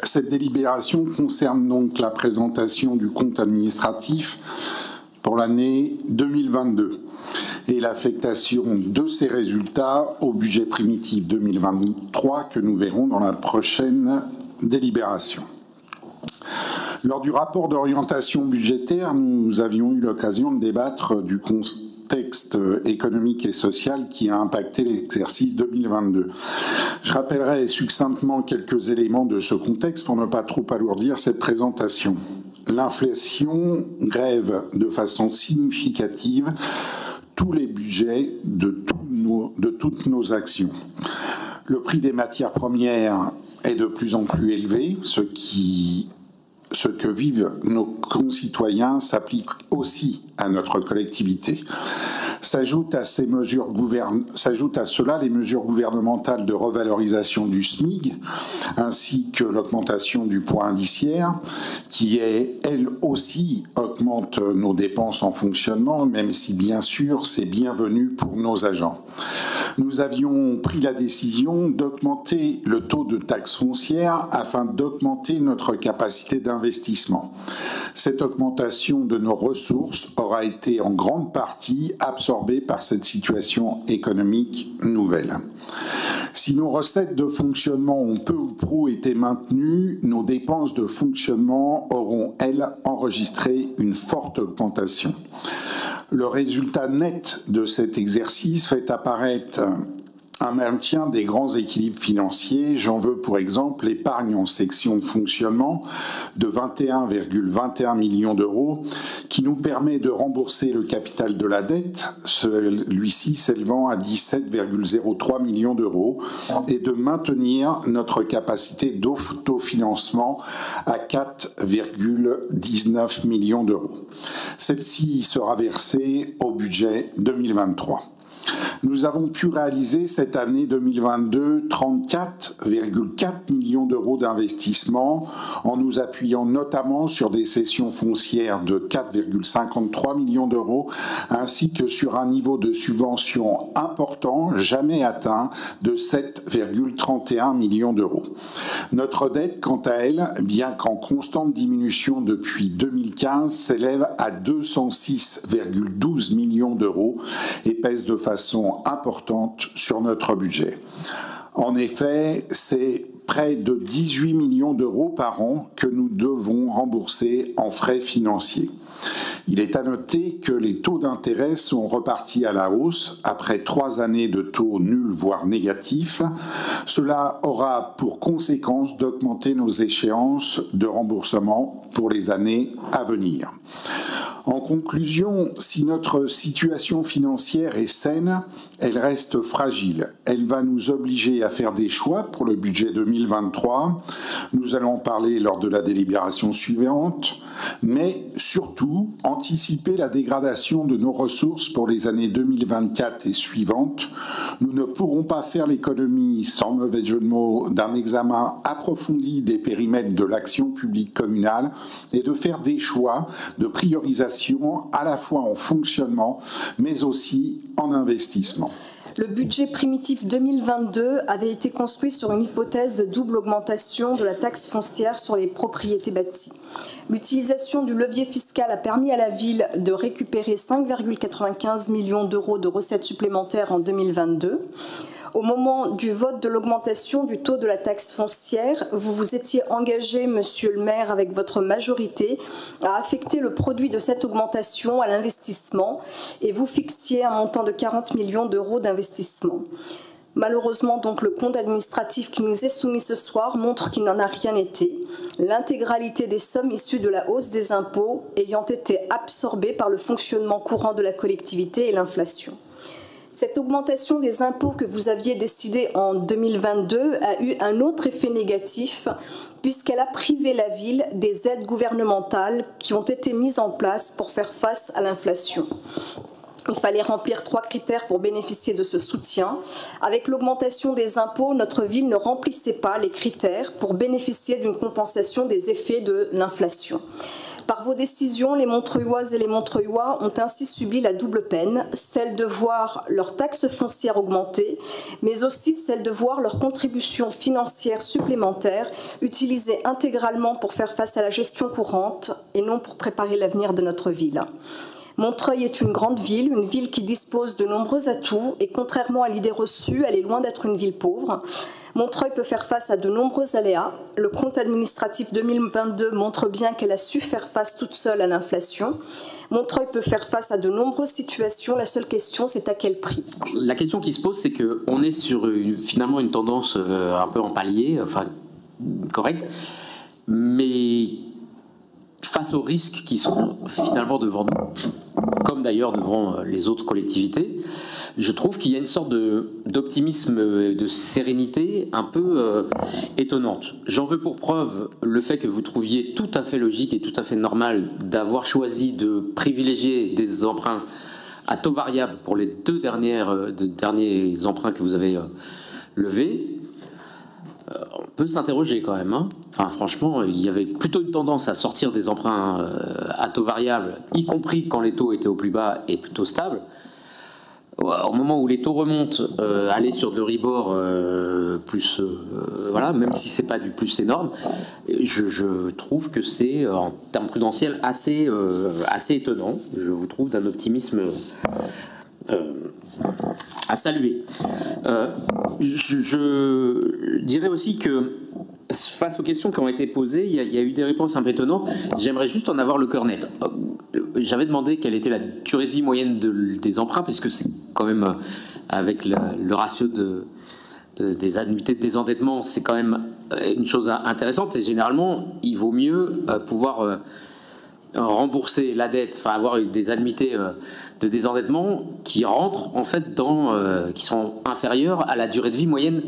Cette délibération concerne donc la présentation du compte administratif pour l'année 2022 et l'affectation de ces résultats au budget primitif 2023 que nous verrons dans la prochaine délibération. Lors du rapport d'orientation budgétaire, nous avions eu l'occasion de débattre du contexte économique et social qui a impacté l'exercice 2022. Je rappellerai succinctement quelques éléments de ce contexte pour ne pas trop alourdir cette présentation. L'inflation grève de façon significative tous les budgets de toutes nos actions. Le prix des matières premières est de plus en plus élevé, ce que vivent nos concitoyens s'applique aussi à notre collectivité. S'ajoutent à cela les mesures gouvernementales de revalorisation du SMIC, ainsi que l'augmentation du poids indiciaire, qui, elle aussi, augmente nos dépenses en fonctionnement, même si, bien sûr, c'est bienvenu pour nos agents. Nous avions pris la décision d'augmenter le taux de taxe foncière afin d'augmenter notre capacité d'investissement. Cette augmentation de nos ressources aura été en grande partie absorbée par cette situation économique nouvelle. Si nos recettes de fonctionnement ont peu ou prou été maintenues, nos dépenses de fonctionnement auront, elles, enregistré une forte augmentation. Le résultat net de cet exercice fait apparaître un maintien des grands équilibres financiers. J'en veux pour exemple l'épargne en section fonctionnement de 21,21 millions d'euros qui nous permet de rembourser le capital de la dette, celui-ci s'élevant à 17,03 millions d'euros, et de maintenir notre capacité d'autofinancement à 4,19 millions d'euros. Celle-ci sera versée au budget 2023. Nous avons pu réaliser cette année 2022 34,4 millions d'euros d'investissement en nous appuyant notamment sur des cessions foncières de 4,53 millions d'euros ainsi que sur un niveau de subvention important, jamais atteint, de 7,31 millions d'euros. Notre dette, quant à elle, bien qu'en constante diminution depuis 2015, s'élève à 206,12 millions d'euros et pèse de façon importante sur notre budget. En effet, c'est près de 18 millions d'euros par an que nous devons rembourser en frais financiers. Il est à noter que les taux d'intérêt sont repartis à la hausse après 3 années de taux nuls voire négatifs. Cela aura pour conséquence d'augmenter nos échéances de remboursement pour les années à venir. En conclusion, si notre situation financière est saine, elle reste fragile. Elle va nous obliger à faire des choix pour le budget 2023. Nous allons en parler lors de la délibération suivante, mais surtout anticiper la dégradation de nos ressources pour les années 2024 et suivantes. Nous ne pourrons pas faire l'économie, sans mauvais jeu de mots, d'un examen approfondi des périmètres de l'action publique communale et de faire des choix de priorisation à la fois en fonctionnement, mais aussi en investissement. Le budget primitif 2022 avait été construit sur une hypothèse de double augmentation de la taxe foncière sur les propriétés bâties. L'utilisation du levier fiscal a permis à la ville de récupérer 5,95 millions d'euros de recettes supplémentaires en 2022. Au moment du vote de l'augmentation du taux de la taxe foncière, vous vous étiez engagé, monsieur le maire, avec votre majorité, à affecter le produit de cette augmentation à l'investissement et vous fixiez un montant de 40 millions d'euros d'investissement. Malheureusement, donc, le compte administratif qui nous est soumis ce soir montre qu'il n'en a rien été, l'intégralité des sommes issues de la hausse des impôts ayant été absorbées par le fonctionnement courant de la collectivité et l'inflation. Cette augmentation des impôts que vous aviez décidée en 2022 a eu un autre effet négatif puisqu'elle a privé la ville des aides gouvernementales qui ont été mises en place pour faire face à l'inflation. Il fallait remplir 3 critères pour bénéficier de ce soutien. Avec l'augmentation des impôts, notre ville ne remplissait pas les critères pour bénéficier d'une compensation des effets de l'inflation. Par vos décisions, les Montreuilloises et les Montreuillois ont ainsi subi la double peine, celle de voir leur taxe foncière augmenter, mais aussi celle de voir leur contribution financière supplémentaire utilisée intégralement pour faire face à la gestion courante et non pour préparer l'avenir de notre ville. Montreuil est une grande ville, une ville qui dispose de nombreux atouts et contrairement à l'idée reçue, elle est loin d'être une ville pauvre. Montreuil peut faire face à de nombreux aléas. Le compte administratif 2022 montre bien qu'elle a su faire face toute seule à l'inflation. Montreuil peut faire face à de nombreuses situations. La seule question, c'est à quel prix? La question qui se pose, c'est qu'on est sur finalement une tendance un peu en palier, enfin correcte, mais face aux risques qui sont finalement devant nous, comme d'ailleurs devant les autres collectivités, je trouve qu'il y a une sorte d'optimisme, de sérénité un peu étonnante. J'en veux pour preuve le fait que vous trouviez tout à fait logique et tout à fait normal d'avoir choisi de privilégier des emprunts à taux variable pour les deux derniers emprunts que vous avez levés. On peut s'interroger quand même, hein. Enfin, franchement, il y avait plutôt une tendance à sortir des emprunts à taux variable, y compris quand les taux étaient au plus bas et plutôt stables. Au moment où les taux remontent, aller sur de Euribor plus, voilà, même si c'est pas du plus énorme, je trouve que c'est en termes prudentiels assez étonnant. Je vous trouve d'un optimisme à saluer. Je dirais aussi que face aux questions qui ont été posées, il y a eu des réponses un peu étonnantes. J'aimerais juste en avoir le cœur net. J'avais demandé quelle était la durée de vie moyenne des emprunts, puisque c'est quand même, avec le ratio des annuités de désendettement, c'est quand même une chose intéressante. Et généralement, il vaut mieux pouvoir rembourser la dette, enfin avoir des annuités de désendettement qui rentrent en fait qui sont inférieures à la durée de vie moyenne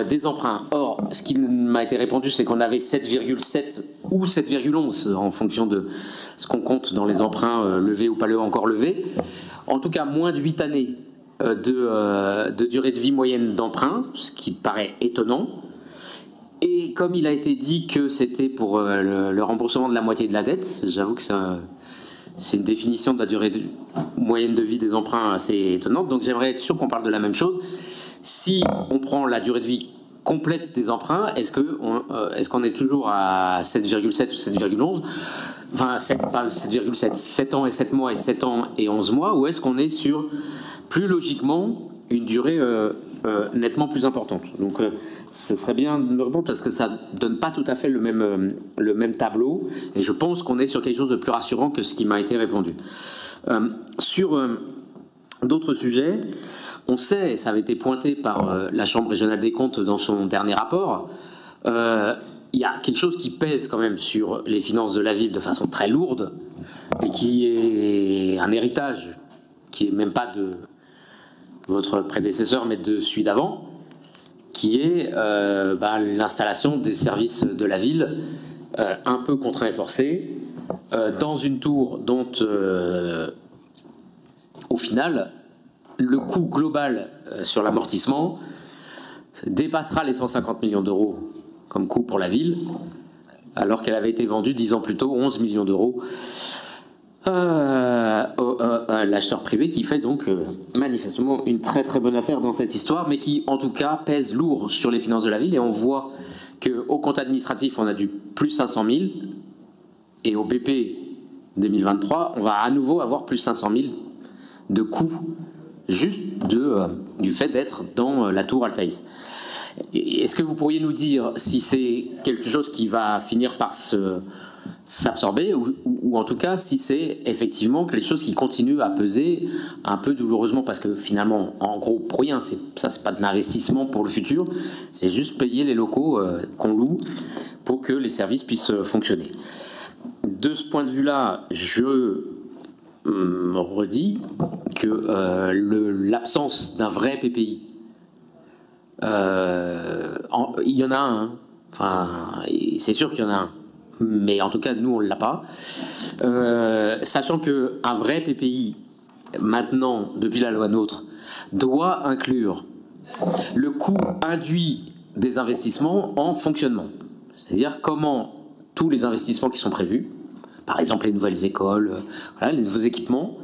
des emprunts. Or, ce qui m'a été répondu, c'est qu'on avait 7,7 ou 7,11 en fonction de ce qu'on compte dans les emprunts levés ou pas encore levés. En tout cas, moins de 8 années de durée de vie moyenne d'emprunt, ce qui paraît étonnant. Et comme il a été dit que c'était pour le remboursement de la moitié de la dette, j'avoue que c'est une définition de la durée moyenne de vie des emprunts assez étonnante. Donc j'aimerais être sûr qu'on parle de la même chose. Si on prend la durée de vie complète des emprunts, est-ce qu'on est toujours à 7,7 ou 7,11 ? Enfin, pas 7,7, 7 ans et 7 mois et 7 ans et 11 mois, ou est-ce qu'on est sur, plus logiquement, une durée nettement plus importante? Donc ce serait bien de me répondre parce que ça ne donne pas tout à fait le même tableau, et je pense qu'on est sur quelque chose de plus rassurant que ce qui m'a été répondu. Sur d'autres sujets, on sait, et ça avait été pointé par la Chambre régionale des comptes dans son dernier rapport, il y a quelque chose qui pèse quand même sur les finances de la ville de façon très lourde, et qui est un héritage qui n'est même pas de votre prédécesseur, mais de celui d'avant, qui est l'installation des services de la ville, un peu contraints et forcés, dans une tour dont, au final, le coût global sur l'amortissement dépassera les 150 millions d'euros comme coût pour la ville, alors qu'elle avait été vendue 10 ans plus tôt, 11 millions d'euros, à l'acheteur privé, qui fait donc manifestement une très très bonne affaire dans cette histoire, mais qui en tout cas pèse lourd sur les finances de la ville. Et on voit qu'au compte administratif on a du plus 500 000, et au BP 2023 on va à nouveau avoir plus 500 000 de coûts juste du fait d'être dans la tour Altaïs. Est-ce que vous pourriez nous dire si c'est quelque chose qui va finir par s'absorber, ou en tout cas si c'est effectivement quelque chose qui continue à peser un peu douloureusement, parce que finalement, en gros, pour rien, c'est pas de l'investissement pour le futur, c'est juste payer les locaux qu'on loue pour que les services puissent fonctionner. De ce point de vue-là, je redis que l'absence d'un vrai PPI, il y en a un, hein. Enfin, c'est sûr qu'il y en a un, mais en tout cas nous on ne l'a pas, sachant qu'un vrai PPI maintenant, depuis la loi NOTRe, doit inclure le coût induit des investissements en fonctionnement, c'est-à-dire comment tous les investissements qui sont prévus par exemple les nouvelles écoles, voilà, les nouveaux équipements,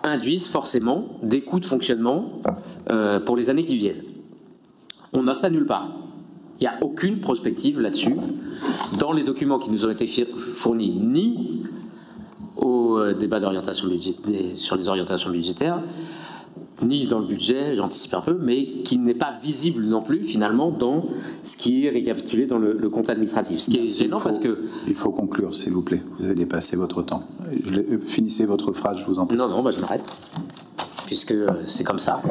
induisent forcément des coûts de fonctionnement pour les années qui viennent. On n'a ça nulle part. Il n'y a aucune prospective là-dessus dans les documents qui nous ont été fournis, ni au débat d'orientation sur les orientations budgétaires, ni dans le budget, j'anticipe un peu, mais qui n'est pas visible non plus finalement dans ce qui est récapitulé dans le compte administratif. Ce qui est gênant parce que... Il faut conclure, s'il vous plaît. Vous avez dépassé votre temps. Finissez votre phrase, je vous en prie. Non, je m'arrête, puisque c'est comme ça.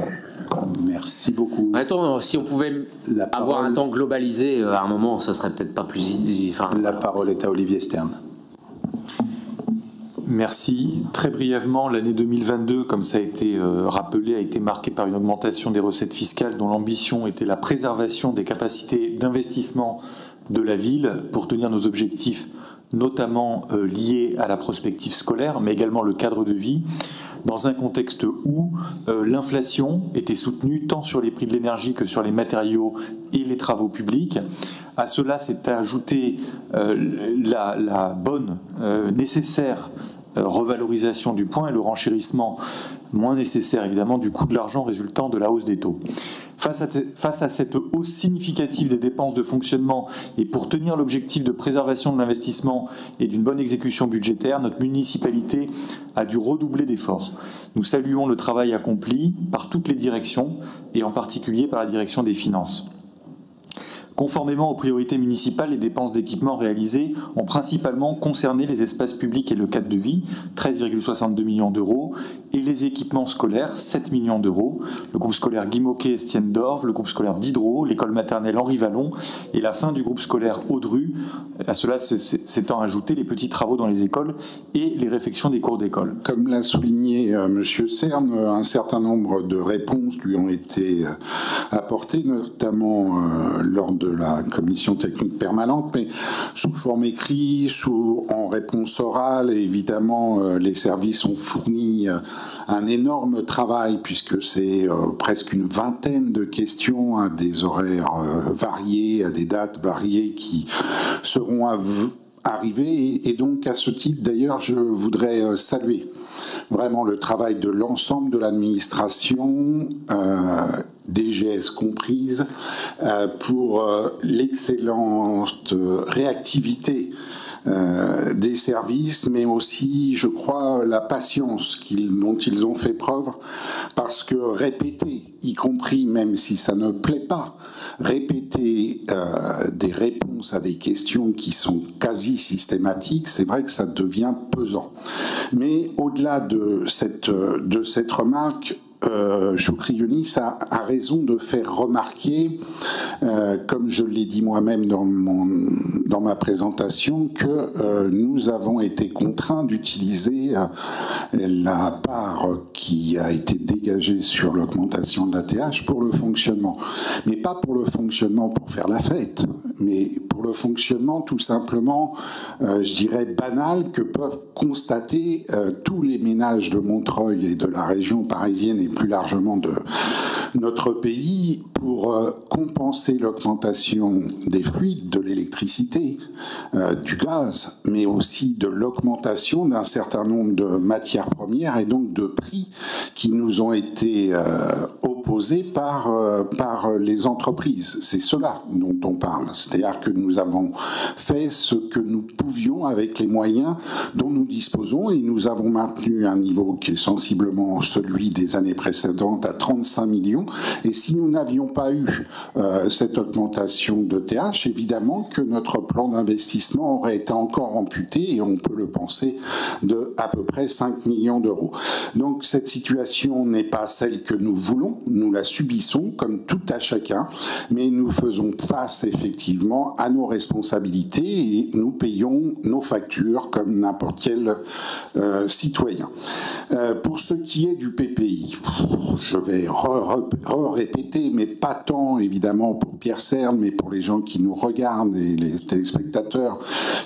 Merci beaucoup. Attends, si on pouvait avoir un temps globalisé à un moment, ça serait peut-être pas plus... La parole est à Olivier Stern. Merci. Très brièvement, l'année 2022, comme ça a été rappelé, a été marquée par une augmentation des recettes fiscales dont l'ambition était la préservation des capacités d'investissement de la ville pour tenir nos objectifs, notamment liés à la prospective scolaire, mais également le cadre de vie, dans un contexte où l'inflation était soutenue tant sur les prix de l'énergie que sur les matériaux et les travaux publics. À cela s'est ajouté la bonne, nécessaire revalorisation du point et le renchérissement moins nécessaire évidemment du coût de l'argent résultant de la hausse des taux. Face à cette hausse significative des dépenses de fonctionnement et pour tenir l'objectif de préservation de l'investissement et d'une bonne exécution budgétaire, notre municipalité a dû redoubler d'efforts. Nous saluons le travail accompli par toutes les directions et en particulier par la direction des finances. Conformément aux priorités municipales, les dépenses d'équipement réalisées ont principalement concerné les espaces publics et le cadre de vie, 13,62 millions d'euros, et les équipements scolaires, 7 millions d'euros, le groupe scolaire Guy Môquet Estienne d'Orve, le groupe scolaire Diderot, l'école maternelle Henri Vallon et la fin du groupe scolaire Audru. À cela s'étant ajouté les petits travaux dans les écoles et les réfections des cours d'école. Comme l'a souligné M. Cerne, un certain nombre de réponses lui ont été apportées, notamment lors de la commission technique permanente, mais sous forme écrite, en réponse orale. Et évidemment, les services ont fourni un énorme travail, puisque c'est presque une vingtaine de questions à des horaires variés, à des dates variées qui seront arrivées. Et donc, à ce titre, d'ailleurs, je voudrais saluer vraiment le travail de l'ensemble de l'administration, DGS comprise, pour l'excellente réactivité des services, mais aussi, je crois, la patience dont ils ont fait preuve, parce que répéter, y compris même si ça ne plaît pas, répéter des réponses à des questions qui sont quasi systématiques, c'est vrai que ça devient pesant. Mais au-delà de cette remarque, Choukri Younis a raison de faire remarquer, comme je l'ai dit moi-même dans ma présentation, que nous avons été contraints d'utiliser la part qui a été dégagée sur l'augmentation de la TH pour le fonctionnement. Mais pas pour le fonctionnement pour faire la fête, mais pour le fonctionnement tout simplement, je dirais, banal, que peuvent constater tous les ménages de Montreuil et de la région parisienne et plus largement de notre pays pour compenser l'augmentation des fluides, de l'électricité, du gaz, mais aussi de l'augmentation d'un certain nombre de matières premières et donc de prix qui nous ont été opposés par les entreprises. C'est cela dont on parle. C'est-à-dire que nous avons fait ce que nous pouvions avec les moyens dont nous disposons et nous avons maintenu un niveau qui est sensiblement celui des années précédentes à 35 millions. Et si nous n'avions pas eu cette augmentation de TH, évidemment que notre plan d'investissement aurait été encore amputé, et on peut le penser, de à peu près 5 millions d'euros. Donc cette situation n'est pas celle que nous voulons, nous la subissons comme tout à chacun, mais nous faisons face effectivement à nos responsabilités et nous payons nos factures comme n'importe quel citoyen. Pour ce qui est du PPI, je vais répéter, mais pas tant évidemment pour Pierre Cerne, mais pour les gens qui nous regardent et les téléspectateurs,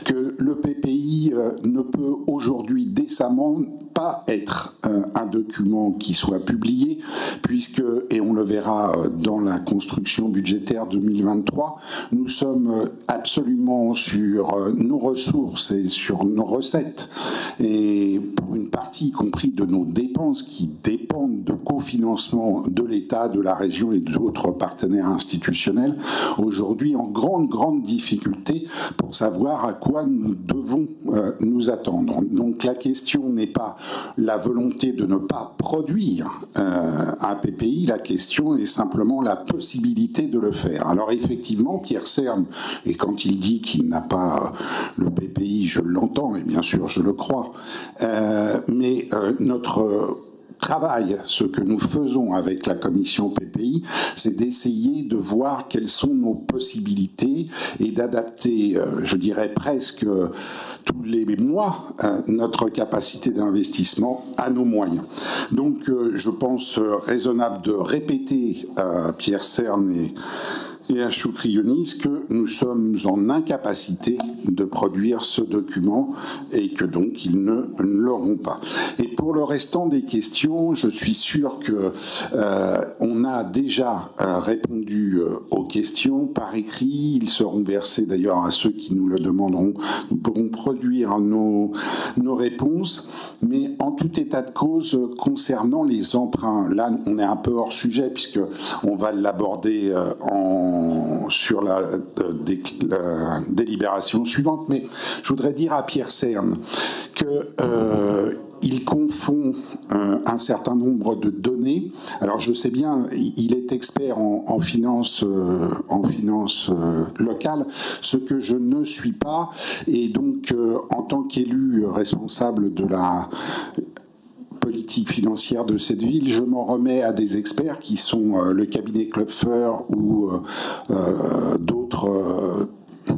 que le PPI ne peut aujourd'hui décemment pas être un document qui soit publié, puisque et on le verra dans la construction budgétaire 2023, nous sommes absolument sur nos ressources et sur nos recettes, et pour une partie, y compris de nos dépenses, qui dépendent de cofinancement de l'État, de la région et d'autres partenaires institutionnels, aujourd'hui en grande difficulté pour savoir à quoi nous devons nous attendre. Donc la question n'est pas la volonté de ne pas produire un PPI, la question est simplement la possibilité de le faire. Alors effectivement, Pierre Cern, et quand il dit qu'il n'a pas le PPI, je l'entends, et bien sûr je le crois, mais notre travail, ce que nous faisons avec la commission PPI, c'est d'essayer de voir quelles sont nos possibilités et d'adapter, je dirais presque tous les mois, notre capacité d'investissement à nos moyens. Donc je pense raisonnable de répéter à Pierre Cern et à Choukri Younis que nous sommes en incapacité de produire ce document et que donc ils ne l'auront pas. Et pour le restant des questions, je suis sûr que on a déjà répondu aux questions par écrit. Ils seront versés d'ailleurs à ceux qui nous le demanderont. Nous pourrons produire nos réponses. Mais en tout état de cause, concernant les emprunts, là on est un peu hors sujet puisque on va l'aborder sur la délibération suivante, mais je voudrais dire à Pierre Cern qu'il confond un certain nombre de données. Alors je sais bien, il est expert en finance locale, ce que je ne suis pas, et donc en tant qu'élu responsable de la politique financière de cette ville, je m'en remets à des experts qui sont le cabinet Klopfer ou d'autres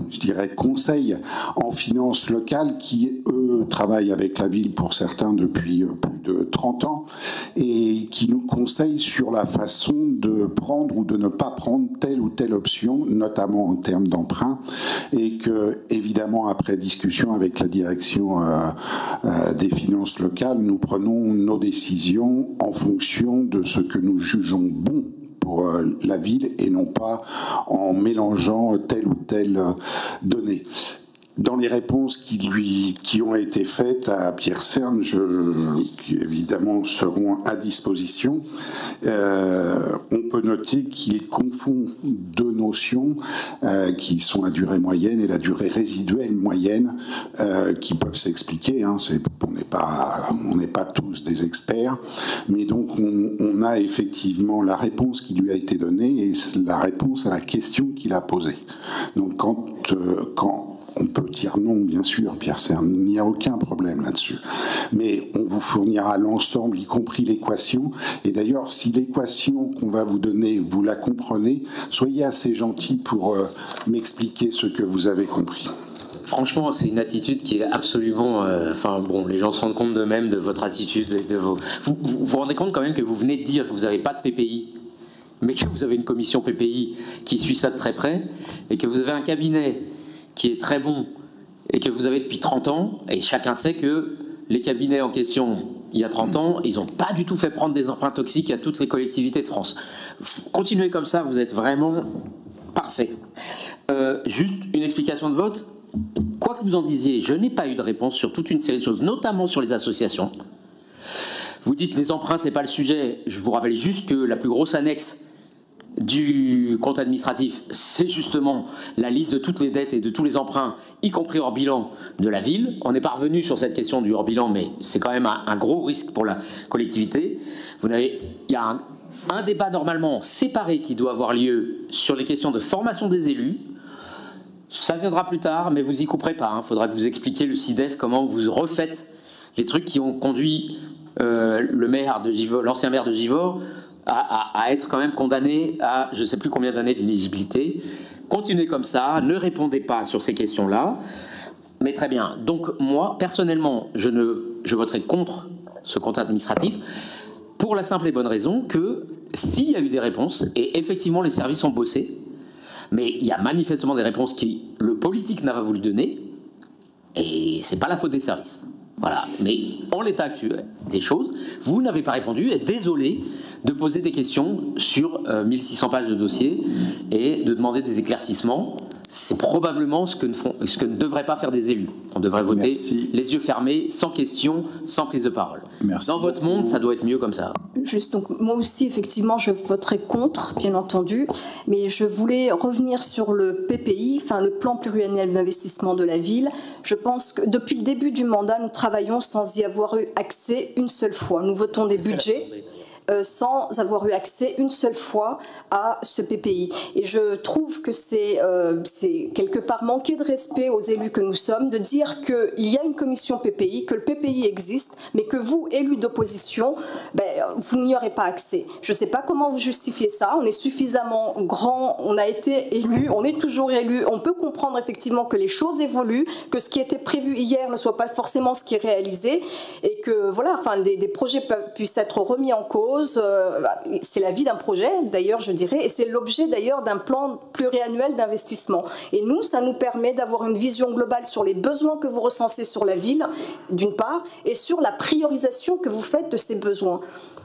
je dirais, conseils en finances locales qui, eux, travaillent avec la ville pour certains depuis plus de 30 ans et qui nous conseillent sur la façon de prendre ou de ne pas prendre telle ou telle option, notamment en termes d'emprunt, et que, évidemment, après discussion avec la direction des finances locales, nous prenons nos décisions en fonction de ce que nous jugeons bon pour la ville et non pas en mélangeant telle ou telle donnée. Dans les réponses qui ont été faites à Pierre Cern, qui évidemment seront à disposition, on peut noter qu'il confond deux notions qui sont la durée moyenne et la durée résiduelle moyenne, qui peuvent s'expliquer. Hein, on n'est pas tous des experts, mais donc on a effectivement la réponse qui lui a été donnée et la réponse à la question qu'il a posée. Donc quand on peut dire non, bien sûr, Pierre Cern, il n'y a aucun problème là-dessus. Mais on vous fournira l'ensemble, y compris l'équation. Et d'ailleurs, si l'équation qu'on va vous donner, vous la comprenez, soyez assez gentil pour m'expliquer ce que vous avez compris. Franchement, c'est une attitude qui est absolument... les gens se rendent compte d'eux-mêmes de votre attitude. Et de vos... Vous rendez compte quand même que vous venez de dire que vous n'avez pas de PPI, mais que vous avez une commission PPI qui suit ça de très près, et que vous avez un cabinet qui est très bon et que vous avez depuis 30 ans, et chacun sait que les cabinets en question, il y a 30 ans, ils n'ont pas du tout fait prendre des emprunts toxiques à toutes les collectivités de France. Continuez comme ça, vous êtes vraiment parfait. Juste une explication de vote. Quoi que vous en disiez, je n'ai pas eu de réponse sur toute une série de choses, notamment sur les associations. Vous dites les emprunts, c'est pas le sujet. Je vous rappelle juste que la plus grosse annexe du compte administratif, c'est justement la liste de toutes les dettes et de tous les emprunts, y compris hors bilan de la ville. On n'est pas revenu sur cette question du hors bilan, mais c'est quand même un gros risque pour la collectivité. Il y a un débat normalement séparé qui doit avoir lieu sur les questions de formation des élus. Ça viendra plus tard, mais vous y couperez pas. Il faudra que vous expliquiez le CIDEF, comment vous refaites les trucs qui ont conduit l'ancien maire de Givors à être quand même condamné à je ne sais plus combien d'années d'inéligibilité. Continuez comme ça, ne répondez pas sur ces questions-là. Mais très bien. Donc moi, personnellement, je voterai contre ce compte administratif pour la simple et bonne raison que s'il y a eu des réponses, et effectivement les services ont bossé, mais il y a manifestement des réponses que le politique n'a pas voulu donner, et c'est pas la faute des services. Voilà. Mais en l'état actuel des choses, vous n'avez pas répondu. Et désolé de poser des questions sur 1600 pages de dossier et de demander des éclaircissements. C'est probablement ce que ne devraient pas faire des élus. On devrait voter les yeux fermés, sans question, sans prise de parole. Merci. Dans votre monde, ça doit être mieux comme ça. Juste, donc moi aussi, effectivement, je voterai contre, bien entendu, mais je voulais revenir sur le PPI, enfin le plan pluriannuel d'investissement de la ville. Je pense que depuis le début du mandat, nous travaillons sans y avoir eu accès une seule fois. Nous votons des budgets sans avoir eu accès une seule fois à ce PPI. Et je trouve que c'est quelque part manquer de respect aux élus que nous sommes, de dire qu'il y a une commission PPI, que le PPI existe, mais que vous, élus d'opposition, vous n'y aurez pas accès. Je ne sais pas comment vous justifiez ça, on est suffisamment grand, on a été élus, on est toujours élus, on peut comprendre effectivement que les choses évoluent, que ce qui était prévu hier ne soit pas forcément ce qui est réalisé, et que voilà, enfin, des projets puissent être remis en cause. C'est la vie d'un projet, d'ailleurs, je dirais, et c'est l'objet, d'ailleurs, d'un plan pluriannuel d'investissement. Et nous, ça nous permet d'avoir une vision globale sur les besoins que vous recensez sur la ville, d'une part, et sur la priorisation que vous faites de ces besoins.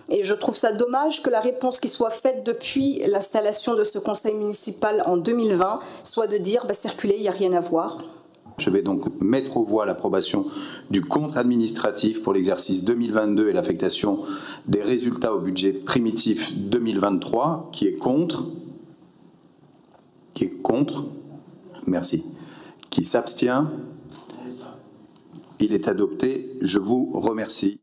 Et je trouve ça dommage que la réponse qui soit faite depuis l'installation de ce conseil municipal en 2020 soit de dire circulez, il n'y a rien à voir. Je vais donc mettre aux voix l'approbation du compte administratif pour l'exercice 2022 et l'affectation des résultats au budget primitif 2023. Qui est contre? Qui est contre? Merci. Qui s'abstient? Il est adopté. Je vous remercie.